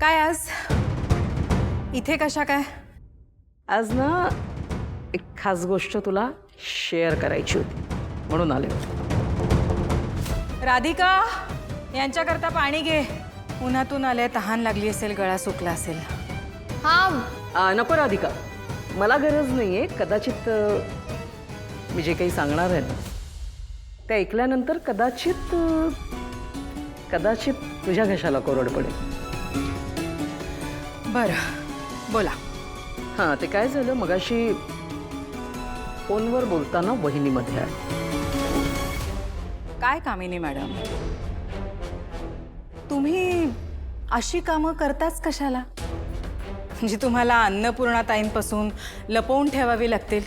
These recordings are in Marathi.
काय आज इथे कशा काय? आज ना एक खास गोष्ट तुला शेअर करायची होती म्हणून आले होते। राधिका यांच्याकरता पाणी घे, उन्हातून आले, तहान लागली असेल, गळा सुकला असेल। हाँ नको राधिका, मला गरज नाहीये। कदाचित मी जे काही सांगणार आहे ना ते ऐकल्यानंतर कदाचित तुझ्या घशाला कोरड पडेल। बरं बोला। हां, ते काय झालं, मगाशी फोनवर बोलताना वहिनीमध्ये आली। काय कामिनी मॅडम, तुम्ही अशी कामं करताच कशाला? म्हणजे तुम्हाला अन्नपूर्णा ताईंपासून लपवून ठेवावी लागतील?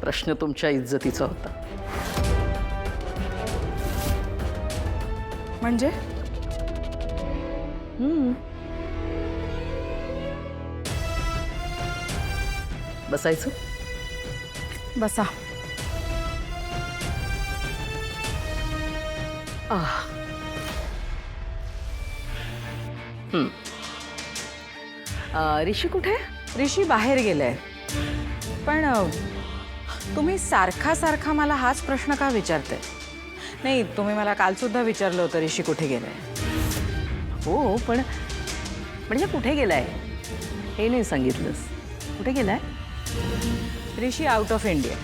प्रश्न तुमच्या इज्जतीचा होता। म्हणजे बसायचं? बसा। ऋषी कुठे? ऋषी बाहेर गेलाय। पण तुम्ही सारखा सारखा मला हाच प्रश्न का विचारताय? नाही, तुम्ही मला काल सुद्धा विचारलं होतं ऋषी कुठे गेलाय। हो, पण म्हणजे कुठे गेलाय हे नाही सांगितलंस। कुठे गेलाय? ऋषी आउट ऑफ इंडिया,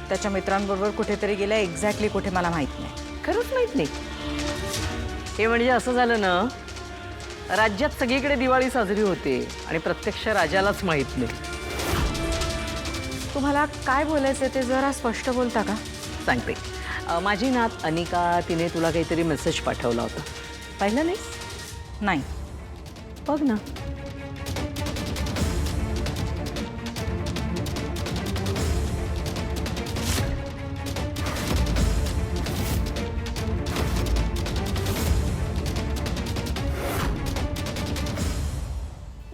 त्याच्या मित्रांबरोबर कुठेतरी गेलाय। एक्झॅक्टली कुठे मला माहित नाही। खरंच माहित नाही? हे म्हणजे असं झालं ना, राज्यात सगळीकडे दिवाळी साजरी होते आणि प्रत्यक्ष राजालाच माहित नाही। तुम्हाला काय बोलायचं ते जरा स्पष्ट बोलता का? सांगते। माझी नात अनिका, तिने तुला काहीतरी मेसेज पाठवला होता, पाहिलं नाहीस? नाही। बघ ना।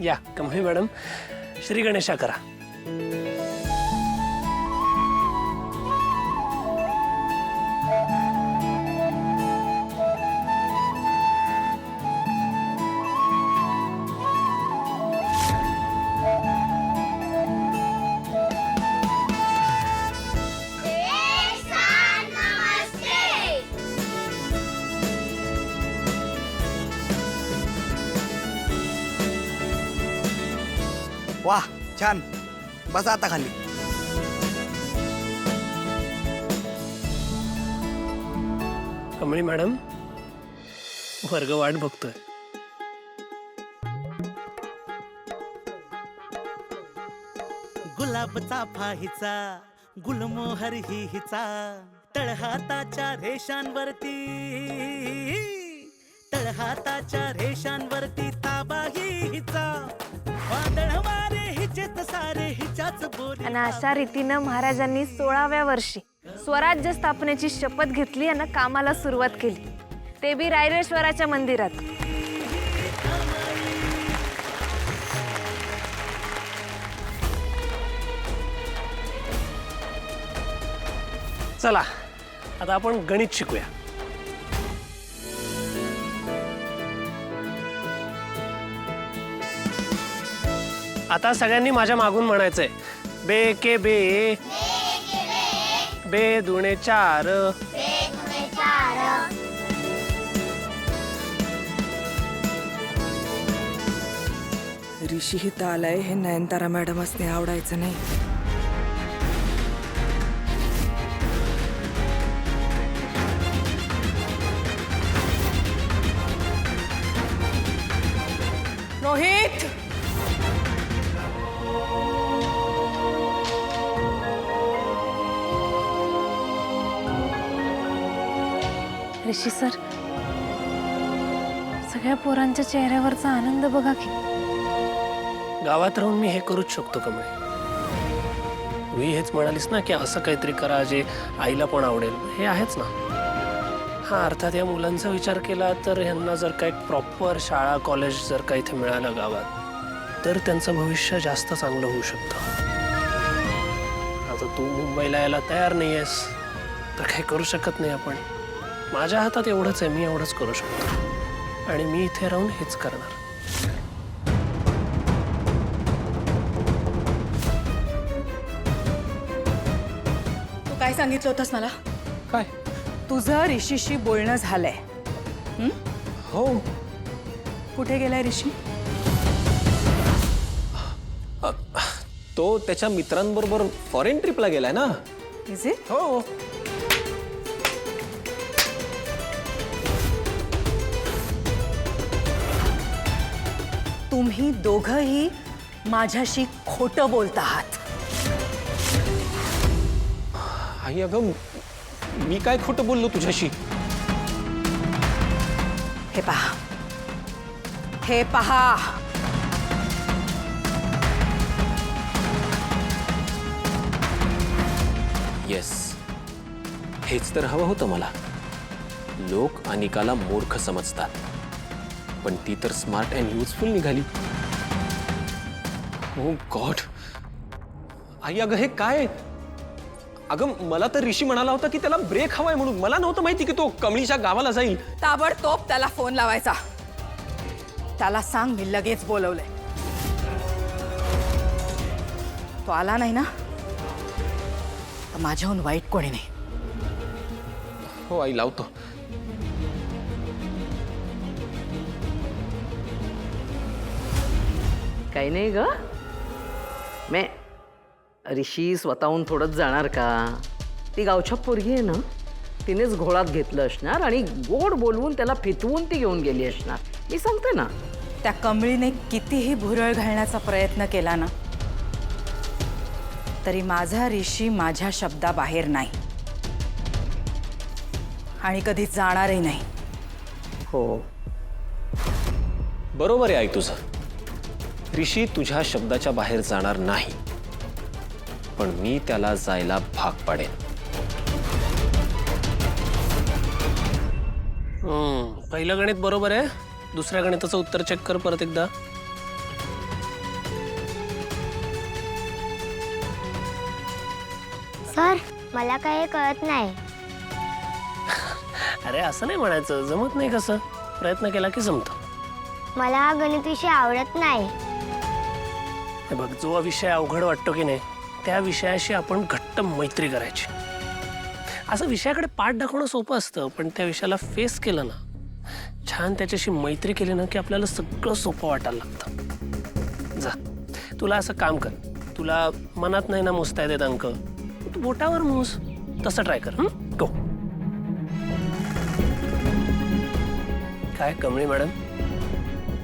या कमळे मॅडम, श्री गणेशा करा। वाह, छान। बसा आता खाली। कमळे मॅडम, वर्ग वाट बघतोय। गुलाबचा फाहीचा गुलमोहर ही हिचा तळहाताच्या रेषांवरती ताबा ही हिचा वादळ वारे हिचेत सारे हिच्याच बोली। आणि अशा रीतीनं महाराजांनी 16व्या वर्षी स्वराज्य स्थापनेची शपथ घेतली आणि कामाला सुरुवात केली, ते बी रायरेश्वराच्या मंदिरात। चला आता आपण गणित शिकूया। आता सगळ्यांनी माझ्या मागून म्हणायचंय, बे के बे, बे दुणे चार, ऋषी हित आलाय हे नयनतारा मॅडम असणे आवडायचं नाही। रोहित, ऋषी सर, सगळ्या पोरांच्या चेहऱ्यावरचा आनंद बघा की। गावात राहून मी हे करूच शकतो कमळे। तू हेच म्हणालीस ना की असं काहीतरी करा जे आईला पण आवडेल, हे आहेच ना। हा, अर्थात या मुलांचा विचार केला तर ह्यांना जर काही प्रॉपर शाळा कॉलेज जर का इथे मिळालं गावात तर त्यांचं भविष्य जास्त चांगलं होऊ शकतं। आता तू मुंबईला यायला तयार नाही आहेस तर काही करू शकत नाही आपण। माझ्या हातात एवढंच आहे, मी एवढंच करू शकतो आणि मी इथे राहून हेच करणार। सांगितलं होतंस मला? काय? तुझं ऋषीशी बोलणं झालंय. हो. कुठे गेलाय ऋषी? तो त्याच्या मित्रांबरोबर फॉरेन ट्रिपला गेलाय ना. Is it? हो. तुम्ही दोघंही माझ्याशी खोटं बोलत आहात. आई अगं, मी काय खोटं बोललो तुझ्याशी? हे पहा, हे पहा. येस, हेच तर हवं होतं मला. लोक अनिकाला मूर्ख समजतात, पण ती तर स्मार्ट अँड युजफुल निघाली. ओ गॉड. आई अगं, हे काय? अगं, मला तर ऋषी म्हणाला होता की त्याला ब्रेक हवाय म्हणून. मला नव्हतं माहिती की तो कमळीच्या गावाला जाईल. ताबडतोब त्याला फोन लावायचा. त्याला सांग मी लगेच बोलवलंय. तो आला नाही ना तर माझ्याहून वाईट कोणी नाही. हो आई, लावतो. काही नाही ग. मे ऋषी स्वतःहून थोडंच जाणार का? ती गावच्या पोरगी आहे ना, तिनेच घोळात घेतलं असणार आणि गोड बोलवून त्याला फितवून ती घेऊन गेली असणार. मी सांगते ना. त्या कमळीने कितीही भुरळ घालण्याचा प्रयत्न केला ना तरी माझा ऋषी माझ्या शब्दाबाहेर नाही आणि कधी जाणारही नाही. हो, बरोबर आहे आई तुझं. ऋषी तुझ्या शब्दाच्या बाहेर जाणार नाही, पण मी त्याला जायला भाग पाडेन. पहिलं गणित बरोबर आहे. दुसऱ्या गणिताचं उत्तर चेक कर परत एकदा. सर, मला काही कळत नाही. अरे असं नाही म्हणायचं. जमत नाही कसं? प्रयत्न केला की जमतं. मला हा गणित विषय आवडत नाही. हे बघ, जो विषय अवघड वाटतो की नाही, त्या विषयाशी आपण घट्ट मैत्री करायची. असं विषयाकडे पाठ दाखवणं सोपं असतं, पण त्या विषयाला फेस केलं ना, छान त्याच्याशी मैत्री केली ना, की आपल्याला सगळं सोपं वाटायला लागतं. जा, तुला असं काम कर. तुला मनात नाही ना मोजता येत अंक, तू बोटावर मोज. तसं ट्राय कर. गो. काय कमळी मॅडम,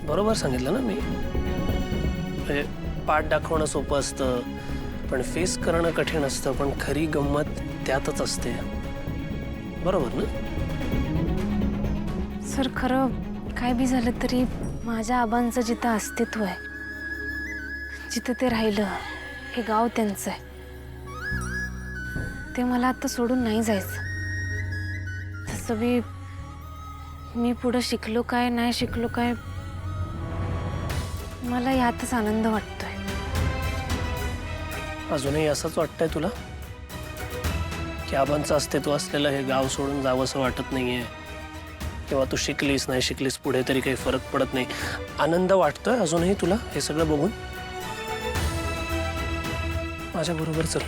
बरोबर सांगितलं ना मी? म्हणजे पाठ दाखवणं सोपं असतं, पण फेस करणं कठीण असतं. पण खरी गंमत त्यातच असते. बरोबर ना? सर, खरं काय बी झालं तरी माझ्या आबांचं जिथं अस्तित्व आहे, जिथं ते राहिलं, हे गाव त्यांचं आहे. ते मला आता सोडून नाही जायचं. तसं मी पुढं शिकलो काय नाही शिकलो काय, मला यातच आनंद वाटतोय. अजूनही असंच वाटतंय तुला की आबांचं अस्तित्व असलेलं हे गाव सोडून जावंसं वाटत नाहीये? किंवा तू शिकलीस नाही शिकलीस पुढे तरी काही फरक पडत नाही, आनंद वाटतोय अजूनही तुला हे सगळं बघून? माझ्या बरोबर चल.